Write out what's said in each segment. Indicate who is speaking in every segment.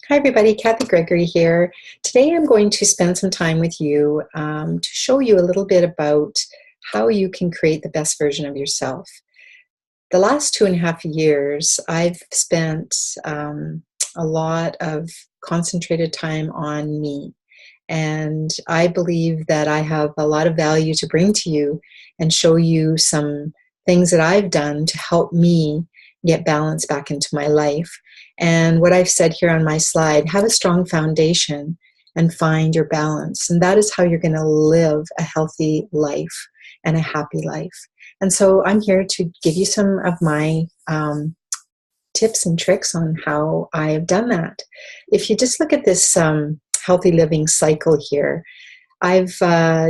Speaker 1: Hi everybody, Kathy Gregory here. Today I'm going to spend some time with you to show you a little bit about how you can create the best version of yourself. The last 2.5 years, I've spent a lot of concentrated time on me. And I believe that I have a lot of value to bring to you and show you some things that I've done to help me get balance back into my life. And what I've said here on my slide, have a strong foundation and find your balance. And that is how you're going to live a healthy life and a happy life. And so I'm here to give you some of my tips and tricks on how I have done that. If you just look at this healthy living cycle here, I've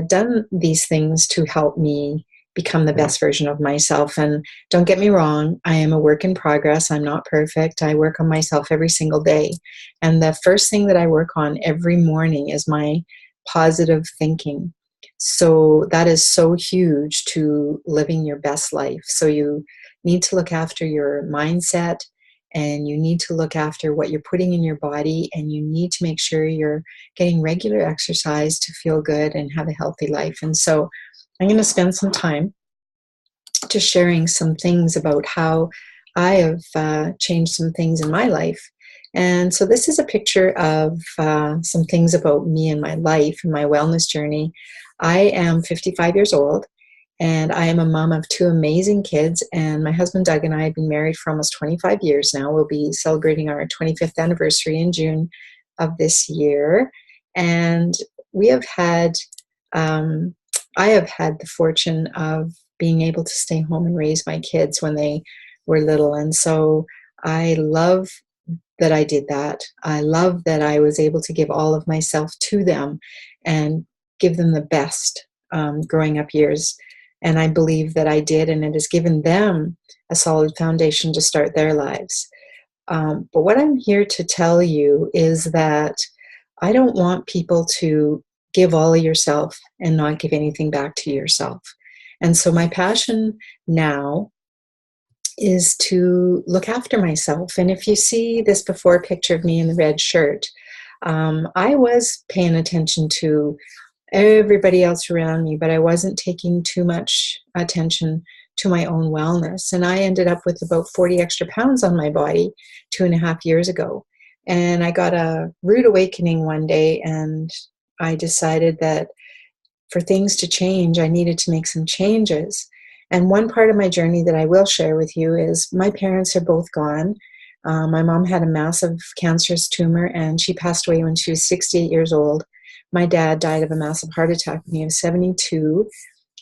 Speaker 1: done these things to help me become the best version of myself. And don't get me wrong, I am a work in progress. I'm not perfect. I work on myself every single day. And the first thing that I work on every morning is my positive thinking. So that is so huge to living your best life. So you need to look after your mindset, and you need to look after what you're putting in your body, and you need to make sure you're getting regular exercise to feel good and have a healthy life. And so I'm going to spend some time just sharing some things about how I have changed some things in my life. And so this is a picture of some things about me and my life and my wellness journey. I am 55 years old, and I am a mom of two amazing kids. And my husband Doug and I have been married for almost 25 years now. We'll be celebrating our 25th anniversary in June of this year. And we have had I have had the fortune of being able to stay home and raise my kids when they were little. And so I love that I did that. I love that I was able to give all of myself to them and give them the best growing up years. And I believe that I did, and it has given them a solid foundation to start their lives. But what I'm here to tell you is that I don't want people to give all of yourself and not give anything back to yourself. And so my passion now is to look after myself. And if you see this before picture of me in the red shirt, I was paying attention to everybody else around me, but I wasn't taking too much attention to my own wellness. And I ended up with about 40 extra pounds on my body 2.5 years ago. And I got a rude awakening one day, and I decided that for things to change, I needed to make some changes. And one part of my journey that I will share with you is my parents are both gone. My mom had a massive cancerous tumor, and she passed away when she was 68 years old. My dad died of a massive heart attack when he was 72,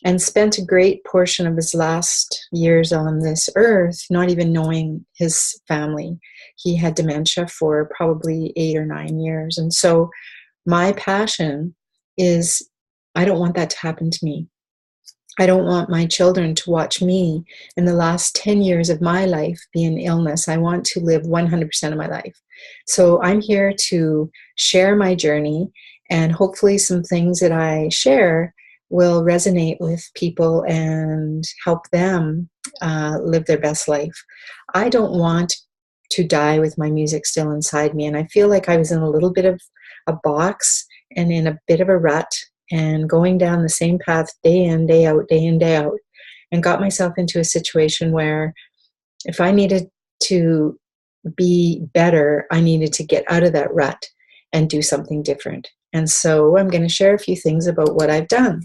Speaker 1: and spent a great portion of his last years on this earth not even knowing his family. He had dementia for probably 8 or 9 years. And so my passion is, I don't want that to happen to me. I don't want my children to watch me in the last 10 years of my life be in illness. I want to live 100% of my life. So I'm here to share my journey, and hopefully some things that I share will resonate with people and help them live their best life. I don't want to die with my music still inside me. And I feel like I was in a little bit of a box and in a bit of a rut, and going down the same path day in, day out, day in, day out, and got myself into a situation where if I needed to be better, I needed to get out of that rut and do something different. And so I'm going to share a few things about what I've done.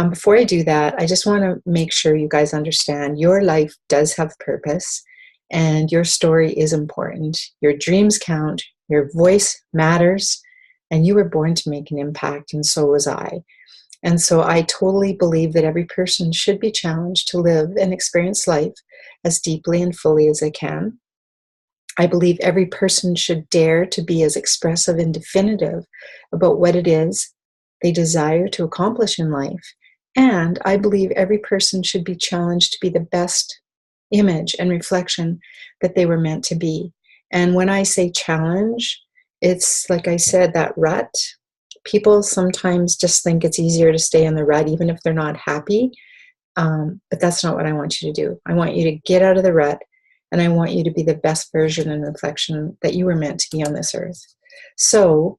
Speaker 1: Before I do that, I just want to make sure you guys understand your life does have purpose, and your story is important. Your dreams count, your voice matters, and you were born to make an impact, and so was I. And so I totally believe that every person should be challenged to live and experience life as deeply and fully as they can. I believe every person should dare to be as expressive and definitive about what it is they desire to accomplish in life. And I believe every person should be challenged to be the best image and reflection that they were meant to be. And when I say challenge, it's like I said, that rut. People sometimes just think it's easier to stay in the rut even if they're not happy. But that's not what I want you to do. I want you to get out of the rut and I want you to be the best version and reflection that you were meant to be on this earth. So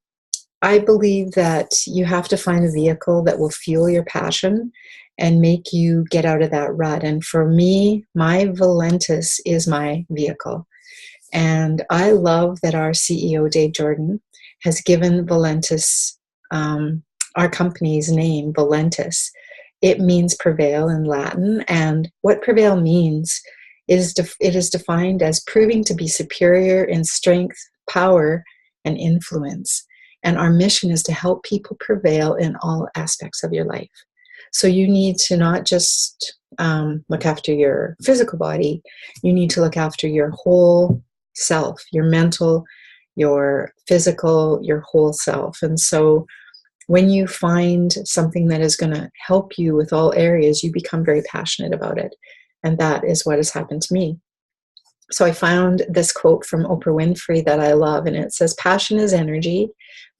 Speaker 1: I believe that you have to find a vehicle that will fuel your passion and make you get out of that rut. And for me, my Valentis is my vehicle. And I love that our CEO, Dave Jordan, has given Valentis, our company's name, Valentis. It means prevail in Latin. And what prevail means is it is defined as proving to be superior in strength, power, and influence. And our mission is to help people prevail in all aspects of your life. So you need to not just look after your physical body, you need to look after your whole self, your mental, your physical, your whole self. And so when you find something that is going to help you with all areas, you become very passionate about it. And that is what has happened to me. So I found this quote from Oprah Winfrey that I love, and it says, "Passion is energy.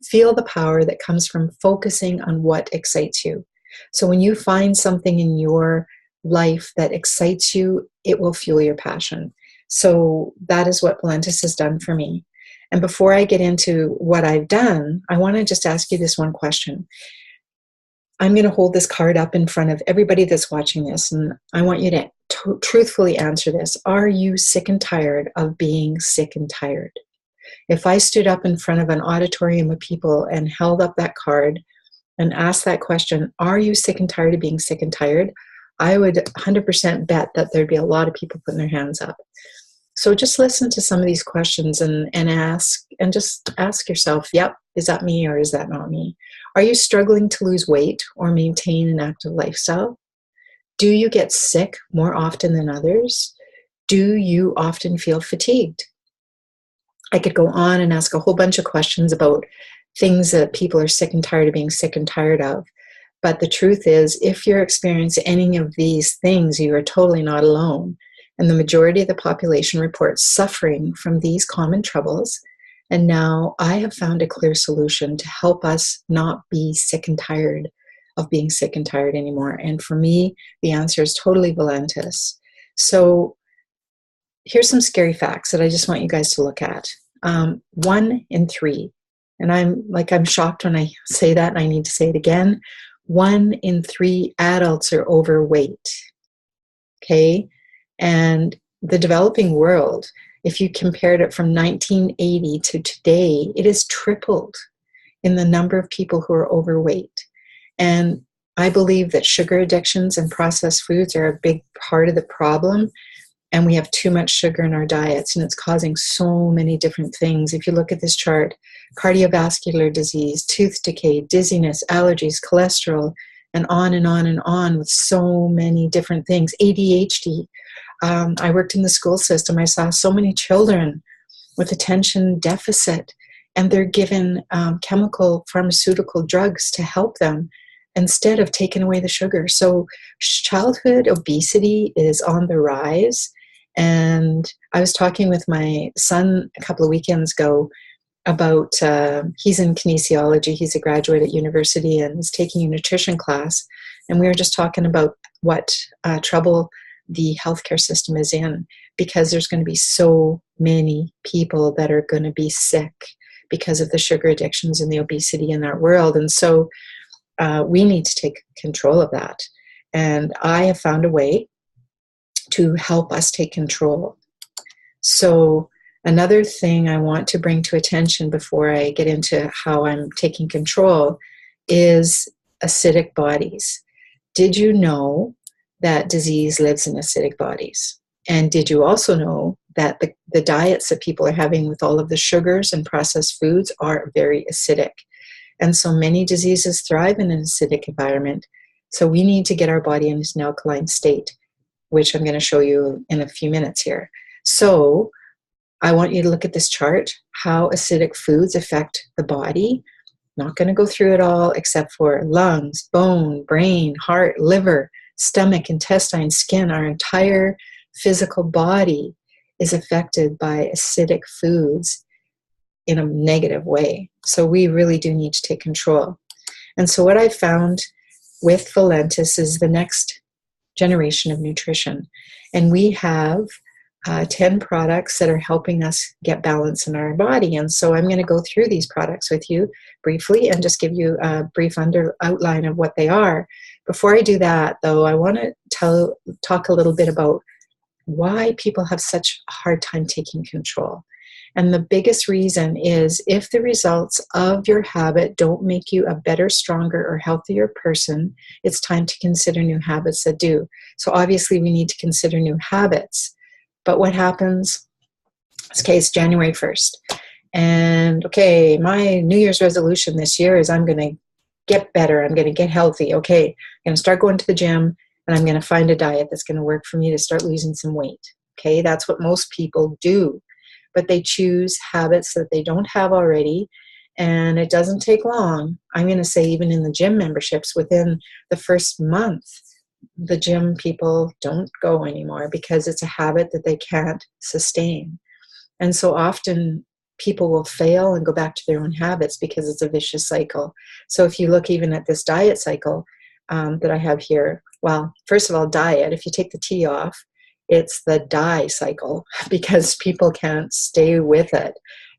Speaker 1: Feel the power that comes from focusing on what excites you." So when you find something in your life that excites you, it will fuel your passion. So that is what Valentis has done for me. And before I get into what I've done, I want to just ask you this one question. I'm going to hold this card up in front of everybody that's watching this, and I want you to truthfully answer this. Are you sick and tired of being sick and tired? If I stood up in front of an auditorium of people and held up that card and asked that question, are you sick and tired of being sick and tired? I would 100% bet that there'd be a lot of people putting their hands up. So just listen to some of these questions and just ask yourself, yep, is that me or is that not me? Are you struggling to lose weight or maintain an active lifestyle? Do you get sick more often than others? Do you often feel fatigued? I could go on and ask a whole bunch of questions about things that people are sick and tired of being sick and tired of. But the truth is, if you're experiencing any of these things, you are totally not alone. And the majority of the population reports suffering from these common troubles. And now I have found a clear solution to help us not be sick and tired of being sick and tired anymore. And for me, the answer is totally Valentis. So here's some scary facts that I just want you guys to look at. 1 in 3, and I'm shocked when I say that, and I need to say it again. 1 in 3 adults are overweight. Okay? And the developing world, if you compared it from 1980 to today, it has tripled in the number of people who are overweight. And I believe that sugar addictions and processed foods are a big part of the problem. And we have too much sugar in our diets, and it's causing so many different things. If you look at this chart, cardiovascular disease, tooth decay, dizziness, allergies, cholesterol, and on and on and on with so many different things. ADHD. I worked in the school system. I saw so many children with attention deficit, and they're given chemical pharmaceutical drugs to help them instead of taking away the sugar. So childhood obesity is on the rise. And I was talking with my son a couple of weekends ago about, he's in kinesiology, he's a graduate at university and is taking a nutrition class. And we were just talking about what trouble the healthcare system is in, because there's going to be so many people that are going to be sick because of the sugar addictions and the obesity in our world. And so we need to take control of that. And I have found a way to help us take control. So another thing I want to bring to attention before I get into how I'm taking control is acidic bodies. Did you know that disease lives in acidic bodies? And did you also know that the diets that people are having with all of the sugars and processed foods are very acidic? And so many diseases thrive in an acidic environment. So we need to get our body into an alkaline state, which I'm going to show you in a few minutes here. So I want you to look at this chart, how acidic foods affect the body. Not going to go through it all except for lungs, bone, brain, heart, liver, stomach, intestine, skin. Our entire physical body is affected by acidic foods in a negative way. So we really do need to take control. And so what I found with Valentis is the next generation of nutrition. And we have 10 products that are helping us get balance in our body. And so I'm going to go through these products with you briefly and just give you a brief outline of what they are. Before I do that, though, I want to talk a little bit about why people have such a hard time taking control. And the biggest reason is if the results of your habit don't make you a better, stronger, or healthier person, it's time to consider new habits that do. So obviously we need to consider new habits. But what happens, okay, it's January 1st. And okay, my New Year's resolution this year is I'm going to get better. I'm going to get healthy. Okay, I'm going to start going to the gym and I'm going to find a diet that's going to work for me to start losing some weight. Okay, that's what most people do. But they choose habits that they don't have already. And it doesn't take long. I'm going to say even in the gym memberships, within the first month, the gym people don't go anymore because it's a habit that they can't sustain. And so often people will fail and go back to their own habits because it's a vicious cycle. So if you look even at this diet cycle that I have here, well, first of all, diet, if you take the T off, it's the die cycle because people can't stay with it.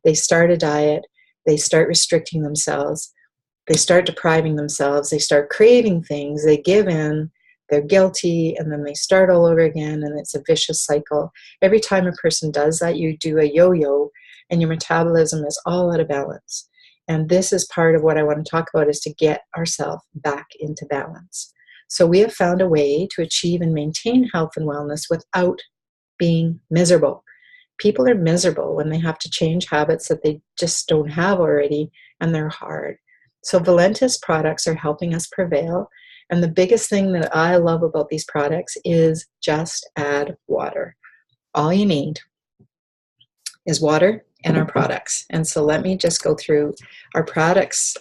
Speaker 1: They start a diet, they start restricting themselves, they start depriving themselves, they start craving things, they give in, they're guilty, and then they start all over again, and it's a vicious cycle. Every time a person does that, you do a yo-yo, and your metabolism is all out of balance. And this is part of what I want to talk about, is to get ourselves back into balance. So we have found a way to achieve and maintain health and wellness without being miserable. People are miserable when they have to change habits that they just don't have already, and they're hard. So Valentis products are helping us prevail. And the biggest thing that I love about these products is just add water. All you need is water and our products. And so let me just go through our products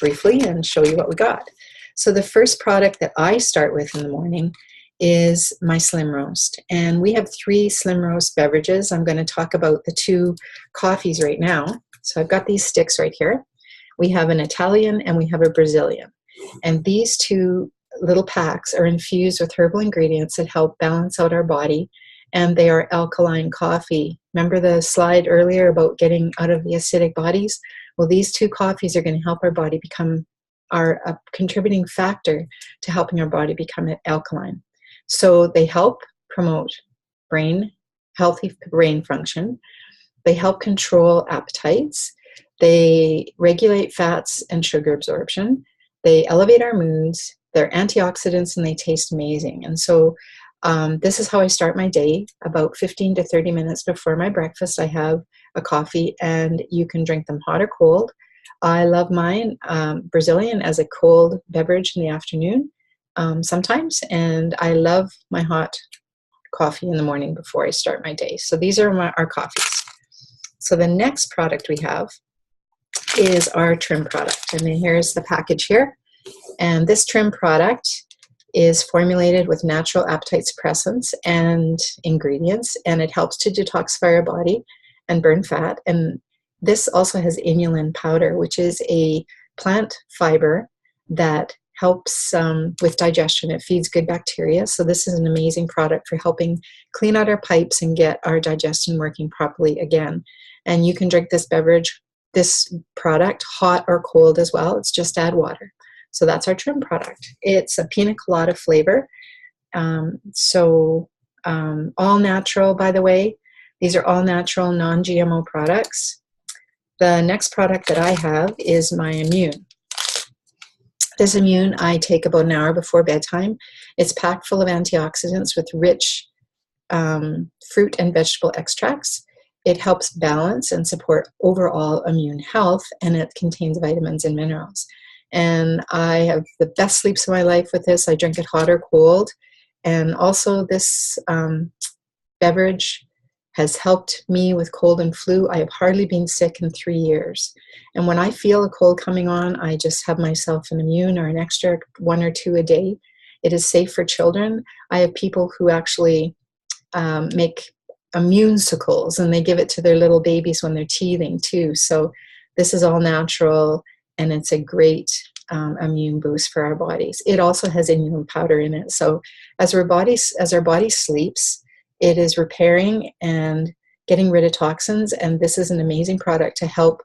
Speaker 1: briefly and show you what we got. So the first product that I start with in the morning is my Slim Roast. And we have 3 Slim Roast beverages. I'm going to talk about the 2 coffees right now. So I've got these sticks right here. We have an Italian and we have a Brazilian. And these 2 little packs are infused with herbal ingredients that help balance out our body, and they are alkaline coffee. Remember the slide earlier about getting out of the acidic bodies? Well, these 2 coffees are going to help our body become a contributing factor to helping our body become alkaline. So they help promote healthy brain function. They help control appetites. They regulate fats and sugar absorption. They elevate our moods, they're antioxidants, and they taste amazing. And so this is how I start my day. About 15 to 30 minutes before my breakfast, I have a coffee, and you can drink them hot or cold. I love mine Brazilian as a cold beverage in the afternoon sometimes, and I love my hot coffee in the morning before I start my day. So these are our coffees. So the next product we have is our trim product. And then here's the package here. And this trim product is formulated with natural appetite suppressants and ingredients, and it helps to detoxify our body and burn fat. And this also has inulin powder, which is a plant fiber that helps with digestion. It feeds good bacteria. So this is an amazing product for helping clean out our pipes and get our digestion working properly again. And you can drink this product hot or cold as well. It's just add water. So that's our trim product. It's a pina colada flavor. All natural, by the way. These are all natural, non-GMO products. The next product that I have is my Immune. This Immune I take about an hour before bedtime. It's packed full of antioxidants with rich fruit and vegetable extracts. It helps balance and support overall immune health, and it contains vitamins and minerals. And I have the best sleeps of my life with this. I drink it hot or cold. And also this beverage has helped me with cold and flu. I have hardly been sick in 3 years. And when I feel a cold coming on, I just have myself an Immune or an extra 1 or 2 a day. It is safe for children. I have people who actually make Immunesicles, and they give it to their little babies when they're teething too. So this is all natural, and it's a great immune boost for our bodies. It also has inulin powder in it. So as our body sleeps, It is repairing and getting rid of toxins, and this is an amazing product to help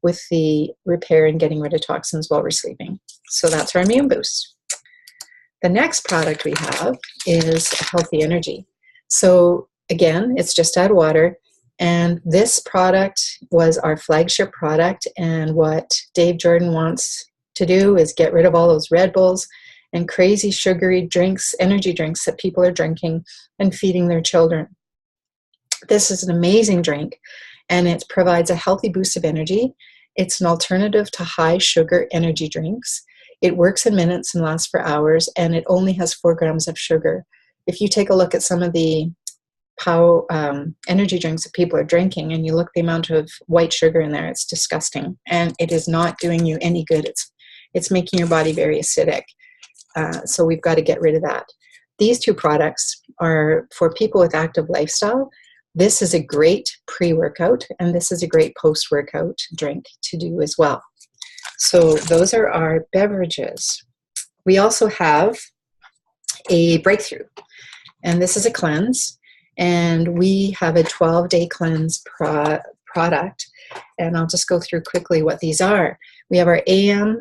Speaker 1: with the repair and getting rid of toxins while we're sleeping. So that's our immune boost. The next product we have is Healthy Energy. So again, it's just add water, and this product was our flagship product, and what Dave Jordan wants to do is get rid of all those Red Bulls and crazy sugary drinks, energy drinks that people are drinking and feeding their children. This is an amazing drink, and it provides a healthy boost of energy. It's an alternative to high sugar energy drinks. It works in minutes and lasts for hours, and it only has 4 grams of sugar. If you take a look at some of the energy drinks that people are drinking, and you look at the amount of white sugar in there, it's disgusting, and it is not doing you any good. It's making your body very acidic. So we've got to get rid of that. These 2 products are for people with active lifestyle. This is a great pre-workout, and this is a great post-workout drink to do as well. So those are our beverages. We also have a breakthrough, and this is a cleanse, and we have a 12-day cleanse product, and I'll just go through quickly what these are. We have our AM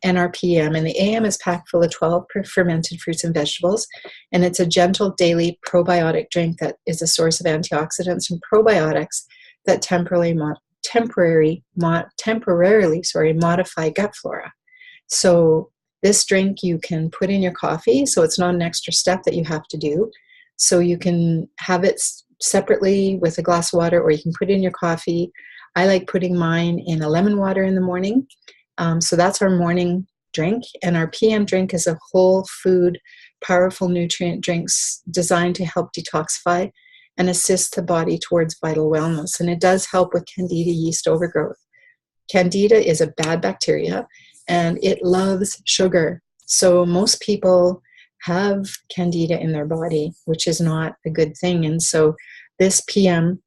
Speaker 1: and our PM, and the AM is packed full of 12 fermented fruits and vegetables, and it's a gentle daily probiotic drink that is a source of antioxidants and probiotics that temporarily modify gut flora. So this drink you can put in your coffee, so it's not an extra step that you have to do. So you can have it separately with a glass of water, or you can put it in your coffee. I like putting mine in a lemon water in the morning. So that's our morning drink, and our PM drink is a whole food, powerful nutrient drinks designed to help detoxify and assist the body towards vital wellness. And it does help with Candida yeast overgrowth. Candida is a bad bacteria, and it loves sugar. So most people have Candida in their body, which is not a good thing. And so this PM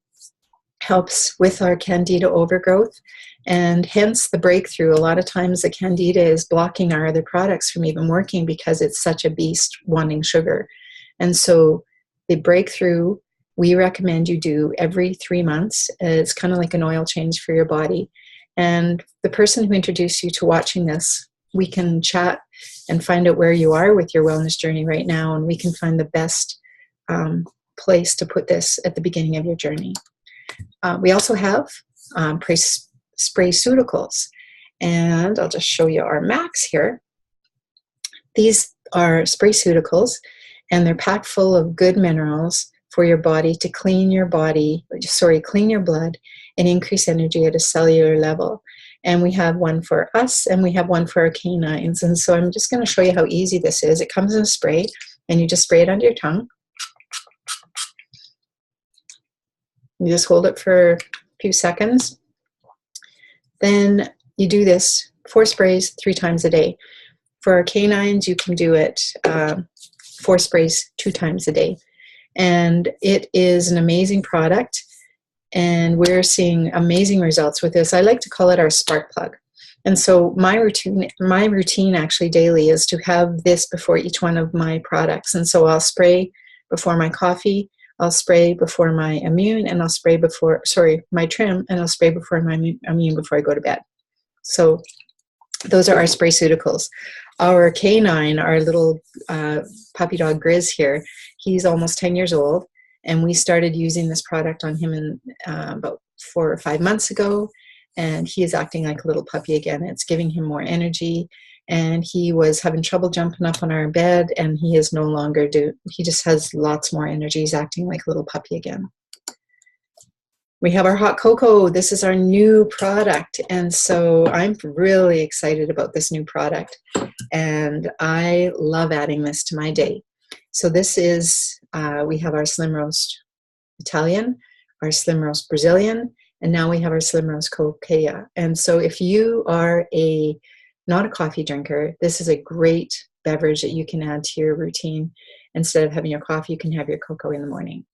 Speaker 1: helps with our Candida overgrowth, and hence the breakthrough. A lot of times the Candida is blocking our other products from even working because it's such a beast wanting sugar. And so the breakthrough we recommend you do every 3 months. It's kind of like an oil change for your body. And the person who introduced you to watching this, we can chat and find out where you are with your wellness journey right now, and we can find the best place to put this at the beginning of your journey. We also have sprayceuticals, and I'll just show you our max here. These are sprayceuticals, and they're packed full of good minerals for your body to clean your blood and increase energy at a cellular level. And we have one for us, and we have one for our canines. And so I'm just going to show you how easy this is. It comes in a spray, and you just spray it under your tongue. You just hold it for a few seconds. Then you do this 4 sprays 3 times a day. For our canines, you can do it 4 sprays 2 times a day. And it is an amazing product, and we're seeing amazing results with this. I like to call it our spark plug. And so my routine actually daily is to have this before each one of my products. And so I'll spray before my coffee, I'll spray before my immune, and I'll spray before, my trim, and I'll spray before my immune before I go to bed. So those are our sprayceuticals. Our canine, our little puppy dog Grizz here, he's almost 10 years old, and we started using this product on him about 4 or 5 months ago, and he is acting like a little puppy again. It's giving him more energy, and he was having trouble jumping up on our bed, and he is no longer he just has lots more energy. He's acting like a little puppy again. We have our hot cocoa. This is our new product, and so I'm really excited about this new product, and I love adding this to my day. So this is, we have our Slim Roast Italian, our Slim Roast Brazilian, and now we have our Slim Roast Coquea. And so if you are not a coffee drinker, this is a great beverage that you can add to your routine. Instead of having your coffee, you can have your cocoa in the morning.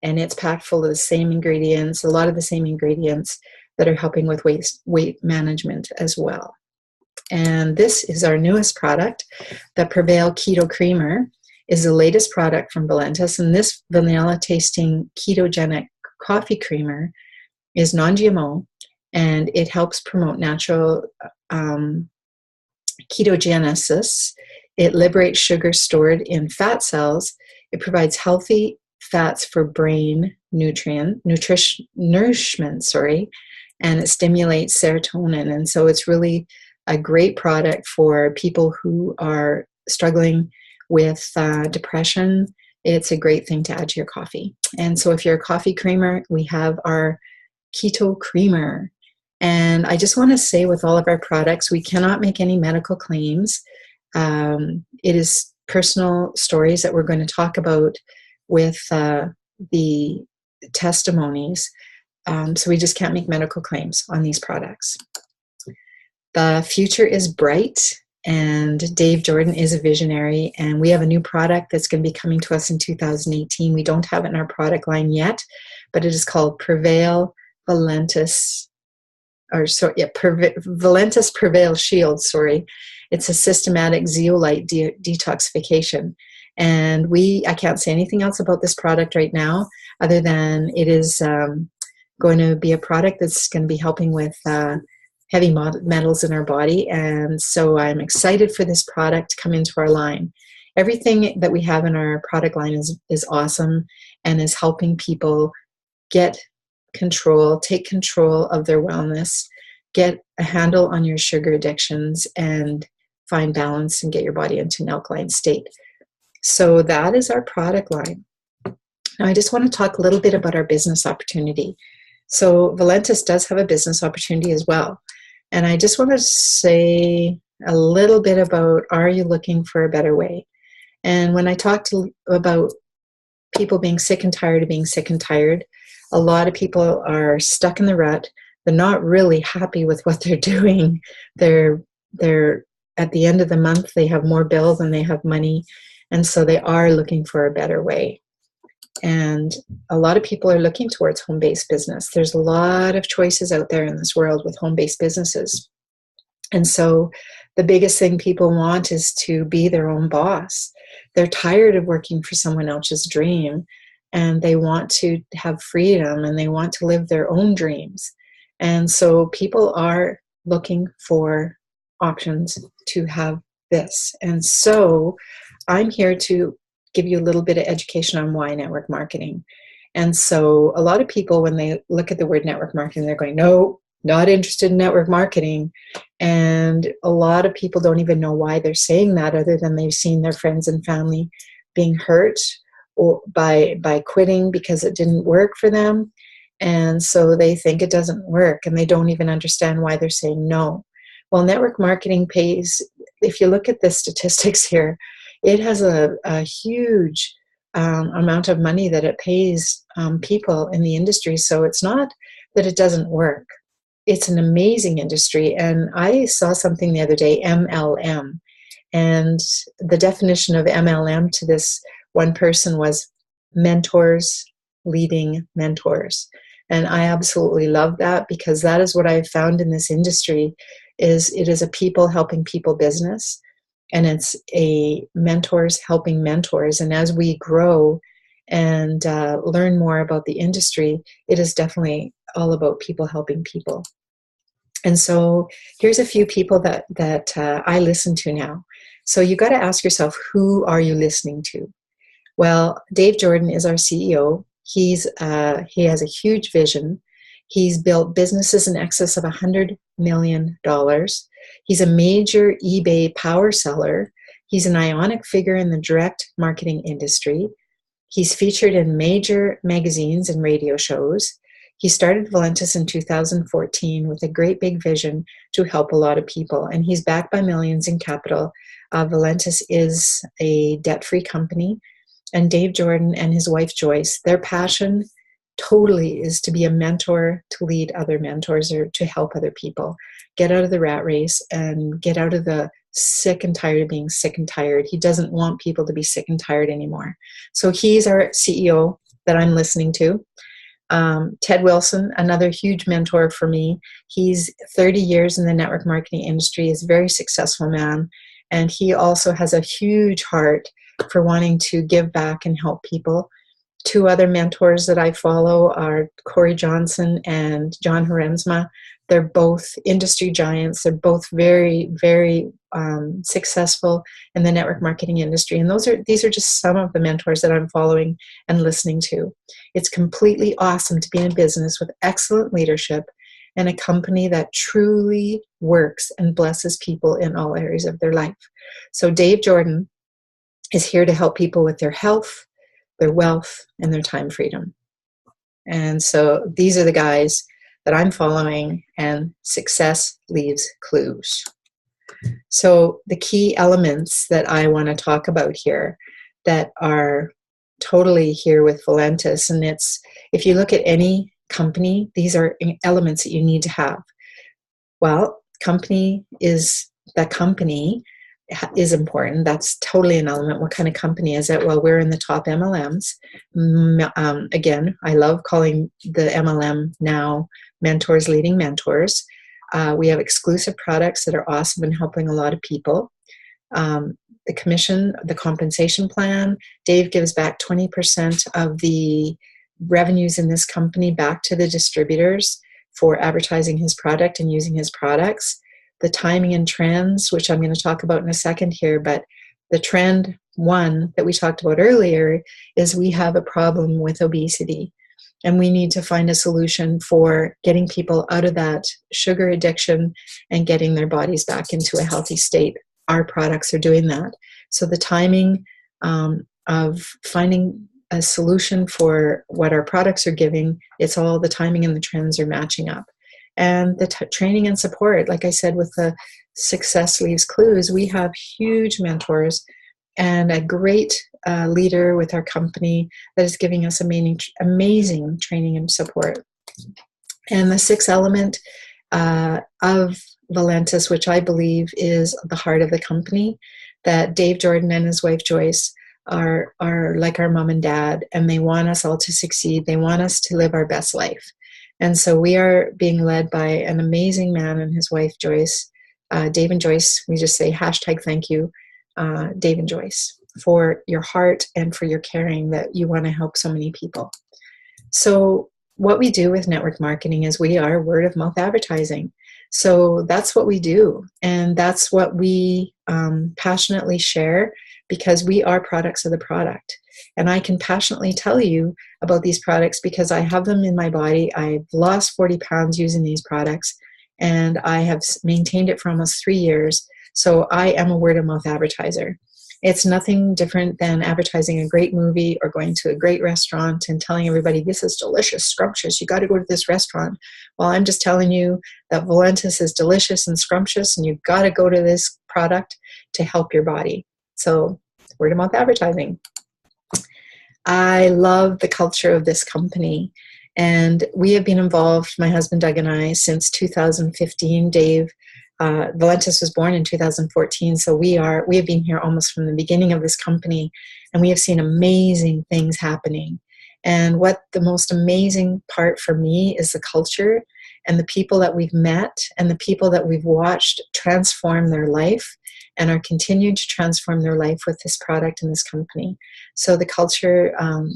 Speaker 1: And it's packed full of the same ingredients, a lot of the same ingredients that are helping with weight management as well. And this is our newest product, the Prevail Keto Creamer. is the latest product from Valentis, and this vanilla tasting ketogenic coffee creamer is non-GMO, and it helps promote natural ketogenesis. It liberates sugar stored in fat cells. It provides healthy fats for brain nourishment, and it stimulates serotonin. And so it's really a great product for people who are struggling with depression. It's a great thing to add to your coffee. And so if you're a coffee creamer, we have our keto creamer. And I just want to say, with all of our products, we cannot make any medical claims. It is personal stories that we're going to talk about with the testimonies. So we just can't make medical claims on these products. The future is bright, and Dave Jordan is a visionary, and we have a new product that's going to be coming to us in 2018. We don't have it in our product line yet, but it is called Prevail Valentis, Valentis Prevail Shield, sorry. It's a systematic zeolite detoxification. And I can't say anything else about this product right now, other than it is going to be a product that's going to be helping with heavy metals in our body. And so I'm excited for this product to come into our line. Everything that we have in our product line is awesome and is helping people get control, take control of their wellness, get a handle on your sugar addictions, and find balance and get your body into an alkaline state. So that is our product line. Now I just want to talk a little bit about our business opportunity. So Valentis does have a business opportunity as well. And I just want to say a little bit about, are you looking for a better way? And when I talked about people being sick and tired of being sick and tired, a lot of people are stuck in the rut. They're not really happy with what they're doing. They're at the end of the month, they have more bills than they have money. And so they are looking for a better way. And a lot of people are looking towards home-based business. There's a lot of choices out there in this world with home-based businesses. And so the biggest thing people want is to be their own boss. They're tired of working for someone else's dream, and they want to have freedom, and they want to live their own dreams. And so people are looking for options to have this. And so I'm here to give you a little bit of education on why network marketing. And so a lot of people, when they look at the word network marketing, they're going, no, not interested in network marketing. And a lot of people don't even know why they're saying that, other than they've seen their friends and family being hurt or by quitting because it didn't work for them. And so they think it doesn't work, and they don't even understand why they're saying no. Well, network marketing pays, if you look at the statistics here, it has a huge amount of money that it pays people in the industry. So it's not that it doesn't work. It's an amazing industry. And I saw something the other day, MLM. And the definition of MLM to this one person was mentors leading mentors. And I absolutely love that, because that is what I've found in this industry. It is a people helping people business. And it's a mentors helping mentors. And as we grow and learn more about the industry, it is definitely all about people helping people. And so here's a few people that I listen to now. So you got to ask yourself, who are you listening to? Well, Dave Jordan is our CEO. He has a huge vision. He's built businesses in excess of $100 million. He's a major eBay power seller. He's an iconic figure in the direct marketing industry. He's featured in major magazines and radio shows. He started Valentis in 2014 with a great big vision to help a lot of people, and he's backed by millions in capital. Valentis is a debt-free company, and Dave Jordan and his wife Joyce, their passion totally is to be a mentor, to lead other mentors, or to help other people get out of the rat race and get out of the sick and tired of being sick and tired. He doesn't want people to be sick and tired anymore. So he's our CEO that I'm listening to. Ted Wilson, another huge mentor for me. He's 30 years in the network marketing industry, is a very successful man, and he also has a huge heart for wanting to give back and help people. Two other mentors that I follow are Corey Johnson and John Haremsma. They're both industry giants. They're both very, very successful in the network marketing industry. And these are just some of the mentors that I'm following and listening to. It's completely awesome to be in business with excellent leadership and a company that truly works and blesses people in all areas of their life. So Dave Jordan is here to help people with their health, their wealth, and their time freedom. And so these are the guys that I'm following, and success leaves clues. So the key elements that I want to talk about here that are totally here with Valentis, and it's, if you look at any company, these are elements that you need to have. Well, company is important. That's totally an element. What kind of company is it? Well, we're in the top MLMs. Again, I love calling the MLM now mentors leading mentors. We have exclusive products that are awesome and helping a lot of people. The commission, the compensation plan, Dave gives back 20% of the revenues in this company back to the distributors for advertising his product and using his products. The timing and trends, which I'm going to talk about in a second here, but the trend one that we talked about earlier is we have a problem with obesity, and we need to find a solution for getting people out of that sugar addiction and getting their bodies back into a healthy state. Our products are doing that. So the timing of finding a solution for what our products are giving, it's all the timing and the trends are matching up. And the training and support, like I said, with the Success Leaves Clues, we have huge mentors and a great leader with our company that is giving us amazing training and support. And the sixth element of Valentis, which I believe is the heart of the company, that Dave Jordan and his wife Joyce are like our mom and dad, and they want us all to succeed. They want us to live our best life. And so we are being led by an amazing man and his wife, Joyce. Dave and Joyce, we just say #thank you, Dave and Joyce, for your heart and for your caring that you want to help so many people. So what we do with network marketing is we are word of mouth advertising. So that's what we do. And that's what we passionately share, because we are products of the product. And I can passionately tell you about these products because I have them in my body. I've lost 40 pounds using these products, and I have maintained it for almost 3 years. So I am a word of mouth advertiser. It's nothing different than advertising a great movie or going to a great restaurant and telling everybody, this is delicious, scrumptious, you got to go to this restaurant. Well, I'm just telling you that Valentis is delicious and scrumptious, and you've got to go to this product to help your body. So word of mouth advertising. I love the culture of this company, and we have been involved, my husband Doug and I, since 2015. Dave, Valentis was born in 2014, so we have been here almost from the beginning of this company, and we have seen amazing things happening. And what the most amazing part for me is the culture and the people that we've met and the people that we've watched transform their life and are continuing to transform their life with this product and this company. So the culture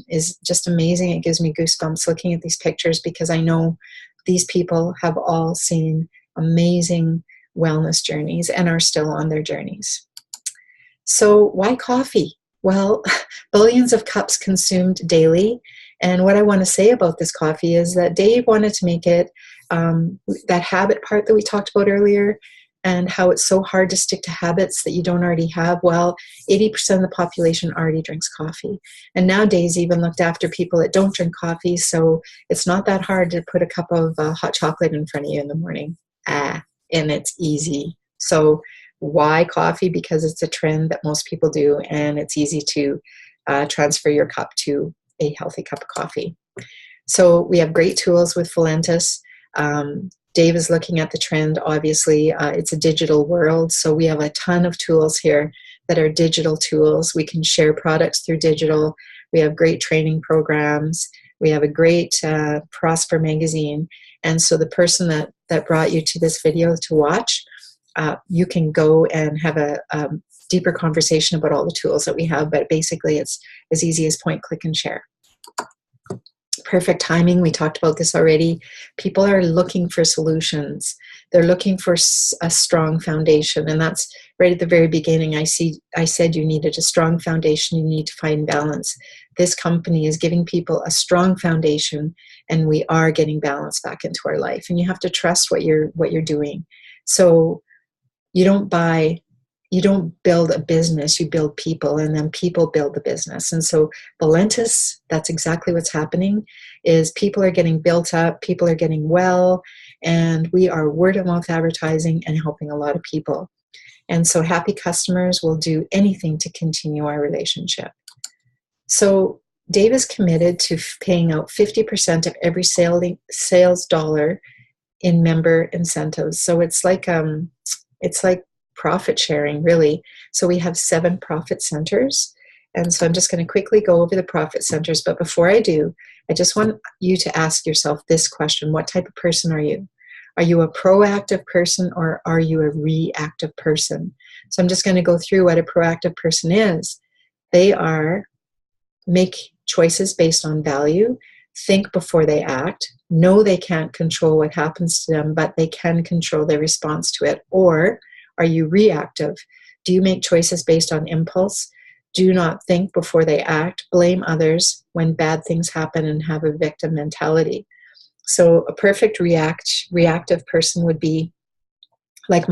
Speaker 1: is just amazing. It gives me goosebumps looking at these pictures because I know these people have all seen amazing wellness journeys and are still on their journeys. So why coffee? Well, billions of cups consumed daily. And what I want to say about this coffee is that Dave wanted to make it that habit part that we talked about earlier, and how it's so hard to stick to habits that you don't already have. Well, 80% of the population already drinks coffee. And nowadays even looked after people that don't drink coffee, so it's not that hard to put a cup of hot chocolate in front of you in the morning. And it's easy. So why coffee? Because it's a trend that most people do, and it's easy to transfer your cup to a healthy cup of coffee. So we have great tools with Valentis. Dave is looking at the trend, obviously. It's a digital world, so we have a ton of tools here that are digital tools. We can share products through digital. We have great training programs. We have a great Prosper magazine. And so the person that brought you to this video to watch, you can go and have deeper conversation about all the tools that we have, but basically it's as easy as point, click, and share. Perfect timing. We talked about this already. People are looking for solutions. They're looking for a strong foundation. And that's right at the very beginning. I said you needed a strong foundation. You need to find balance. This company is giving people a strong foundation, and we are getting balance back into our life. And you have to trust what you're doing. So you don't build a business, you build people, and then people build the business. And so Valentis, that's exactly what's happening, is people are getting built up, people are getting well, and we are word of mouth advertising and helping a lot of people. And so happy customers will do anything to continue our relationship. So Dave is committed to paying out 50% of every sales dollar in member incentives. So it's like profit sharing, really. So we have 7 profit centers. And so I'm just going to quickly go over the profit centers. But before I do, I just want you to ask yourself this question. What type of person are you? Are you a proactive person, or are you a reactive person? So I'm just going to go through what a proactive person is. They make choices based on value, think before they act, know they can't control what happens to them, but they can control their response to it. Or are you reactive? Do you make choices based on impulse? Do not think before they act, blame others when bad things happen, and have a victim mentality. So a perfect reactive person would be like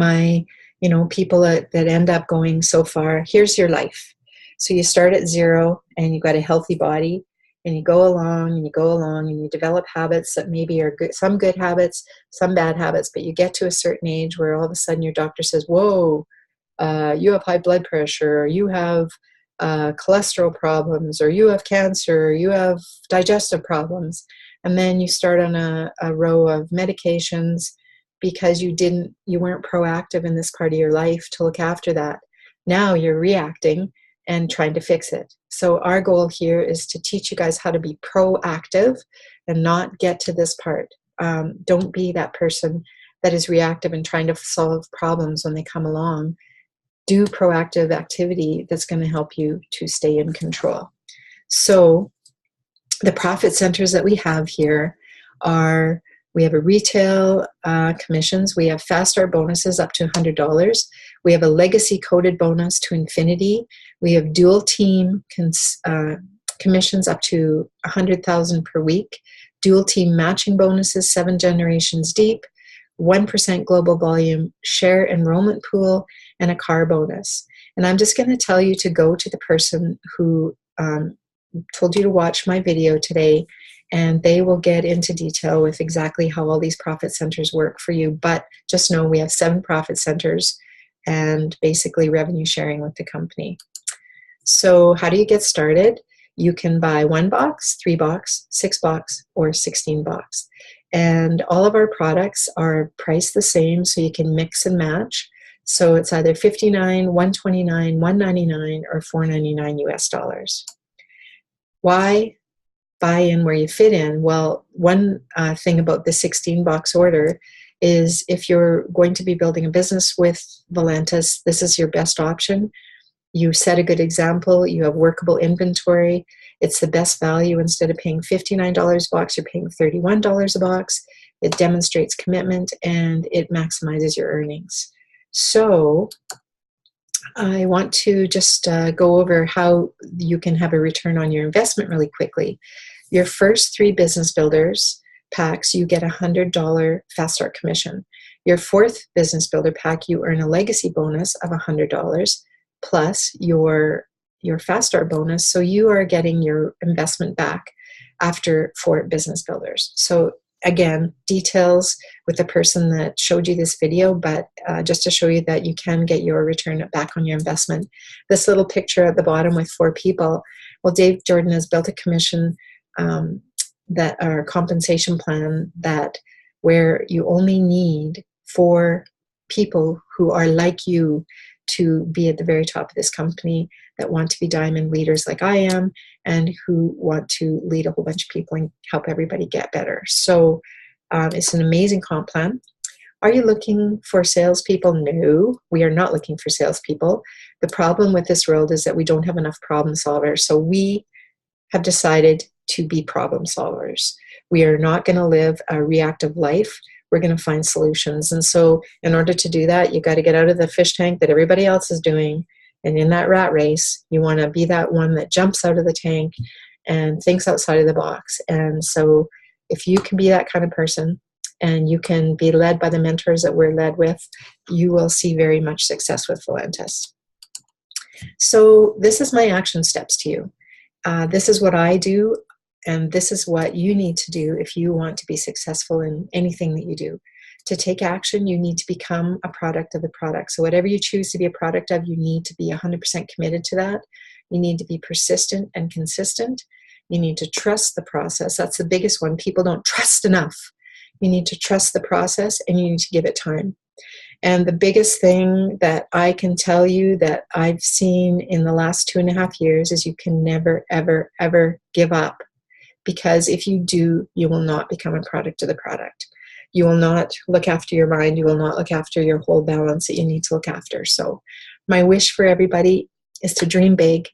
Speaker 1: people that end up going so far. Here's your life. So you start at 0 and you've got a healthy body, and you go along and you go along and you develop habits that maybe are good, some good habits, some bad habits, but you get to a certain age where all of a sudden your doctor says, whoa, you have high blood pressure, or you have cholesterol problems, or you have cancer, or you have digestive problems. And then you start on a row of medications because you weren't proactive in this part of your life to look after that. Now you're reacting and trying to fix it. So our goal here is to teach you guys how to be proactive and not get to this part. Don't be that person that is reactive and trying to solve problems when they come along. Do proactive activity that's going to help you to stay in control. So the profit centers that we have here are, we have a retail commissions, we have fast start bonuses up to $100, we have a legacy coded bonus to infinity, we have dual team commissions up to $100,000 per week, dual team matching bonuses 7 generations deep, 1% global volume share enrollment pool, and a car bonus. And I'm just going to tell you to go to the person who told you to watch my video today, and they will get into detail with exactly how all these profit centers work for you. But just know we have 7 profit centers and basically revenue sharing with the company. So how do you get started? You can buy 1 box, 3 box, 6 box, or 16 box. And all of our products are priced the same, so you can mix and match. So it's either $59, $129, $199, or $499 US dollars. Why buy in where you fit in? Well, one thing about the 16 box order is if you're going to be building a business with Valentis, this is your best option. You set a good example. You have workable inventory. It's the best value. Instead of paying $59 a box, you're paying $31 a box. It demonstrates commitment, and it maximizes your earnings. So I want to just go over how you can have a return on your investment really quickly. Your first 3 business builders packs, you get a $100 fast start commission. Your 4th business builder pack, you earn a legacy bonus of $100 plus your fast start bonus. So you are getting your investment back after 4 business builders. So again, details with the person that showed you this video, but just to show you that you can get your return back on your investment. This little picture at the bottom with 4 people, well, Dave Jordan has built a commission that our compensation plan that where you only need 4 people who are like you to be at the very top of this company, that want to be diamond leaders like I am, and who want to lead a whole bunch of people and help everybody get better. So it's an amazing comp plan. Are you looking for salespeople? No, we are not looking for salespeople. The problem with this world is that we don't have enough problem solvers. So we have decided to be problem solvers. We are not going to live a reactive life. We're going to find solutions. And so in order to do that, you got to get out of the fish tank that everybody else is doing. And in that rat race, you want to be that one that jumps out of the tank and thinks outside of the box. And so if you can be that kind of person and you can be led by the mentors that we're led with, you will see very much success with Volantis. So this is my action steps to you. This is what I do, and this is what you need to do if you want to be successful in anything that you do. To take action, you need to become a product of the product. So whatever you choose to be a product of, you need to be 100% committed to that. You need to be persistent and consistent. You need to trust the process. That's the biggest one. People don't trust enough. You need to trust the process, and you need to give it time. And the biggest thing that I can tell you that I've seen in the last 2.5 years is you can never, ever, ever give up. Because if you do, you will not become a product of the product. You will not look after your mind. You will not look after your whole balance that you need to look after. So my wish for everybody is to dream big,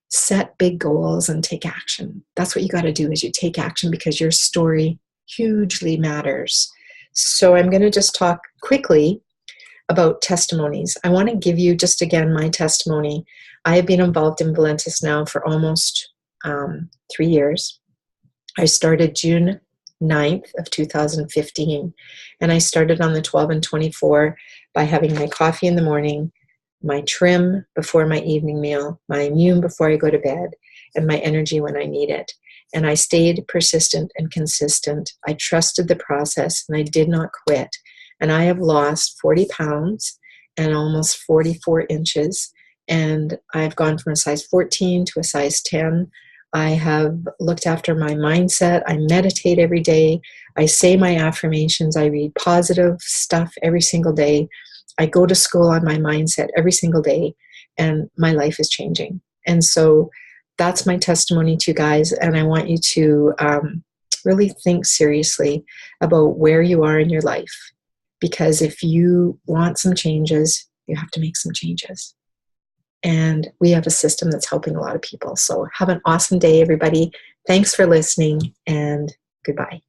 Speaker 1: set big goals, and take action. That's what you got to do, is you take action, because your story hugely matters. So I'm going to just talk quickly about testimonies. I want to give you just again my testimony. I have been involved in Volantis now for almost 3 years. I started June 9th of 2015, and I started on the 12 and 24 by having my coffee in the morning, my trim before my evening meal, my immune before I go to bed, and my energy when I need it. And I stayed persistent and consistent. I trusted the process, and I did not quit. And I have lost 40 pounds and almost 44 inches. And I've gone from a size 14 to a size 10. I have looked after my mindset. I meditate every day. I say my affirmations. I read positive stuff every single day. I go to school on my mindset every single day. And my life is changing. And so that's my testimony to you guys. And I want you to really think seriously about where you are in your life. Because if you want some changes, you have to make some changes. And we have a system that's helping a lot of people. So have an awesome day, everybody. Thanks for listening, and goodbye.